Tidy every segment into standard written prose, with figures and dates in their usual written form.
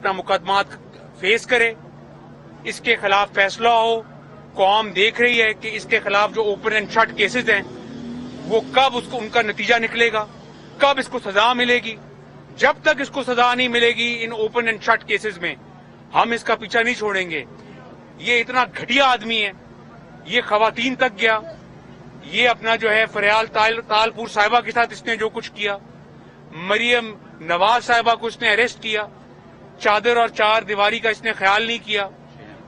अपना मुकदमात फेस करे, इसके खिलाफ फैसला हो। कौम देख रही है कि इसके खिलाफ जो ओपन एंड शट केसेस हैं वो कब उनका नतीजा निकलेगा, कब इसको सजा मिलेगी। जब तक इसको सजा नहीं मिलेगी in open and shut cases में, हम इसका पीछा नहीं छोड़ेंगे। ये इतना घटिया आदमी है, ये खवातीन तक गया, ये अपना जो है फरियाल तालपुर साहिबा के साथ इसने जो कुछ किया, मरियम नवाज साहिबा को इसने अरेस्ट किया, चादर और चार दीवारी का इसने ख्याल नहीं किया।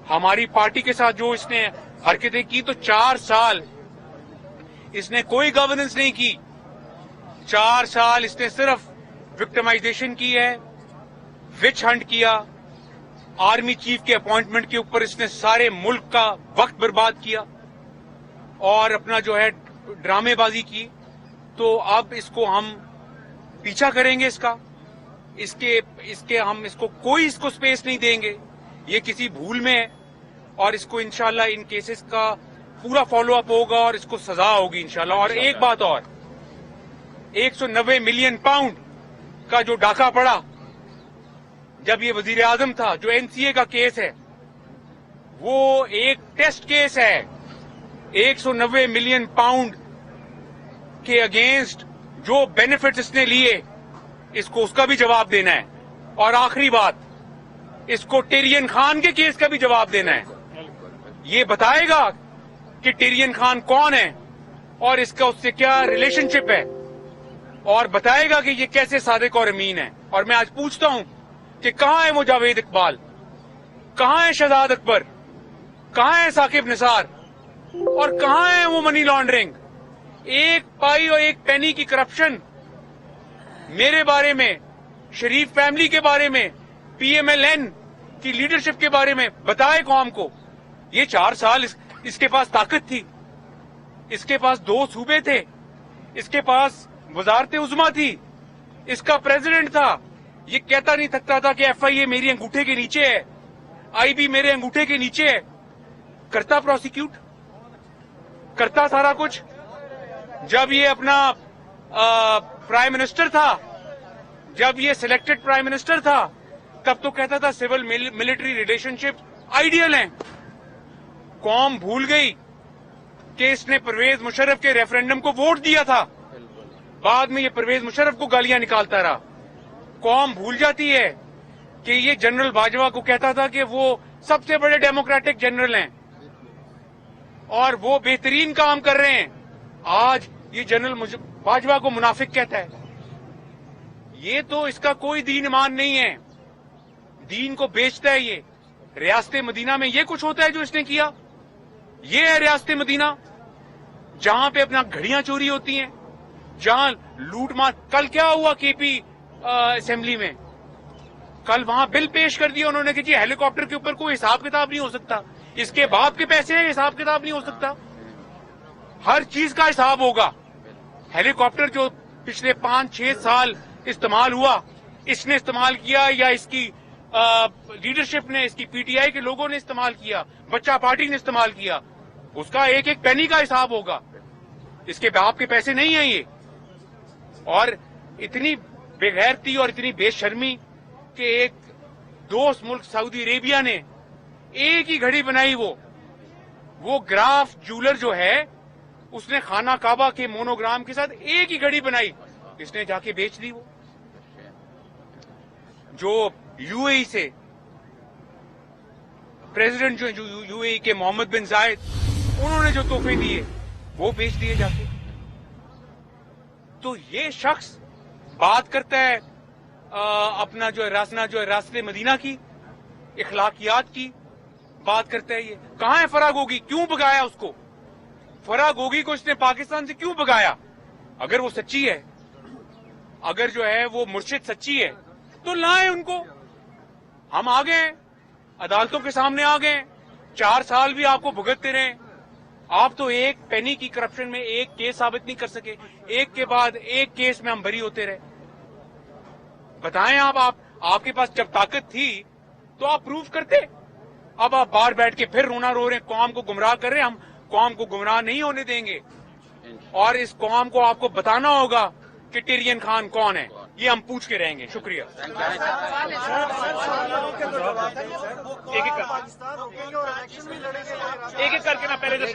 हमारी पार्टी के साथ जो इसने हरकतें की, तो 4 साल इसने कोई गवर्नेंस नहीं की। 4 साल इसने सिर्फ विक्टिमाइजेशन की है, विच हंट किया, आर्मी चीफ के अपॉइंटमेंट के ऊपर इसने सारे मुल्क का वक्त बर्बाद किया और अपना जो है ड्रामेबाजी की। तो अब इसको हम पीछा करेंगे इसके हम इसको कोई स्पेस नहीं देंगे। ये किसी भूल में है और इसको इंशाल्लाह इन केसेस का पूरा फॉलो अप होगा और इसको सजा होगी इंशाल्लाह। और एक बात और, 190 मिलियन पाउंड का जो डाका पड़ा जब ये वजीर आजम था, जो एनसीए का केस है वो एक टेस्ट केस है। 190 मिलियन पाउंड के अगेंस्ट जो बेनिफिट्स इसने लिए, इसको उसका भी जवाब देना है। और आखिरी बात, इसको टेरियन खान के केस का भी जवाब देना है। ये बताएगा कि टेरियन खान कौन है और इसका उससे क्या रिलेशनशिप है, और बताएगा कि ये कैसे सादिक और अमीन है। और मैं आज पूछता हूं कि कहां है वो जावेद इकबाल, कहां है शहजाद अकबर, कहां है साकिब निसार, और कहां है वो मनी लॉन्ड्रिंग। एक पाई और एक पेनी की करप्शन मेरे बारे में, शरीफ फैमिली के बारे में, पीएमएलएन की लीडरशिप के बारे में बताए कौम को। ये 4 साल इसके पास ताकत थी, इसके पास 2 सूबे थे, इसके पास वजारत उज़्मा थी, इसका प्रेसिडेंट था। ये कहता नहीं थकता था कि एफआईए मेरी अंगूठे के नीचे है, आईबी मेरे अंगूठे के नीचे है। करता प्रोसिक्यूट, करता सारा कुछ। जब ये अपना प्राइम मिनिस्टर था, जब ये सिलेक्टेड प्राइम मिनिस्टर था, तब तो कहता था सिविल मिलिट्री रिलेशनशिप आइडियल हैं। कौम भूल गई कि इसने परवेज मुशर्रफ के रेफरेंडम को वोट दिया था, बाद में ये परवेज मुशर्रफ को गालियां निकालता रहा। कौम भूल जाती है कि ये जनरल बाजवा को कहता था कि वो सबसे बड़े डेमोक्रेटिक जनरल हैं और वो बेहतरीन काम कर रहे हैं। आज ये जनरल बाजवा को मुनाफिक कहता है। ये तो इसका कोई दीन ईमान नहीं है, दीन को बेचता है ये। रियासत मदीना में ये कुछ होता है जो इसने किया। ये है रियासत मदीना, जहां पे अपना घड़ियां चोरी होती हैं, जहां लूटमार। कल क्या हुआ केपी असेंबली में, कल वहां बिल पेश कर दिया उन्होंने कि जी हेलीकॉप्टर के ऊपर कोई हिसाब किताब नहीं हो सकता, इसके बाप के पैसे हैं, हिसाब किताब नहीं हो सकता। हर चीज का हिसाब होगा। हेलीकॉप्टर जो पिछले 5-6 साल इस्तेमाल हुआ, इसने इस्तेमाल किया या इसकी लीडरशिप ने, इसकी पीटीआई के लोगों ने इस्तेमाल किया, बच्चा पार्टी ने इस्तेमाल किया, उसका एक एक पेनी का हिसाब होगा। इसके बाप के पैसे नहीं है ये। और इतनी बेगैरती और इतनी बेशर्मी कि एक दोस्त मुल्क सऊदी अरेबिया ने एक ही घड़ी बनाई, वो ग्राफ ज्वेलर जो है, उसने खाना काबा के मोनोग्राम के साथ एक ही घड़ी बनाई, इसने जाके बेच दी। वो जो यूएई से प्रेसिडेंट जो यूएई के मोहम्मद बिन जायद, उन्होंने जो तोहफे दिए वो बेच दिए जाके। तो ये शख्स बात करता है अपना जो रास्ते मदीना की, इखलाकियात की बात करता है। ये कहां है फराह गोगी, क्यों भगाया उसको? फराह गोगी को इसने पाकिस्तान से क्यों भगाया? अगर वो सच्ची है, अगर जो है वो मुर्शिद सच्ची है, तो लाएं उनको। हम आ गए, अदालतों के सामने आ गए, 4 साल भी आपको भुगतते रहे। आप तो एक पेनी की करप्शन में एक केस साबित नहीं कर सके, एक के बाद एक केस में हम बरी होते रहे। बताएं आपके पास जब ताकत थी तो आप प्रूव करते। अब आप बाहर बैठ के फिर रोना रो रहे हैं, कौम को गुमराह कर रहे हैं। हम कौम को गुमराह नहीं होने देंगे और इस कौम को आपको बताना होगा कि टेरियन खान कौन है। یہ ہم پوچھ کے رہیں گے. شکریہ. ایک ایک کر کے نا پہلے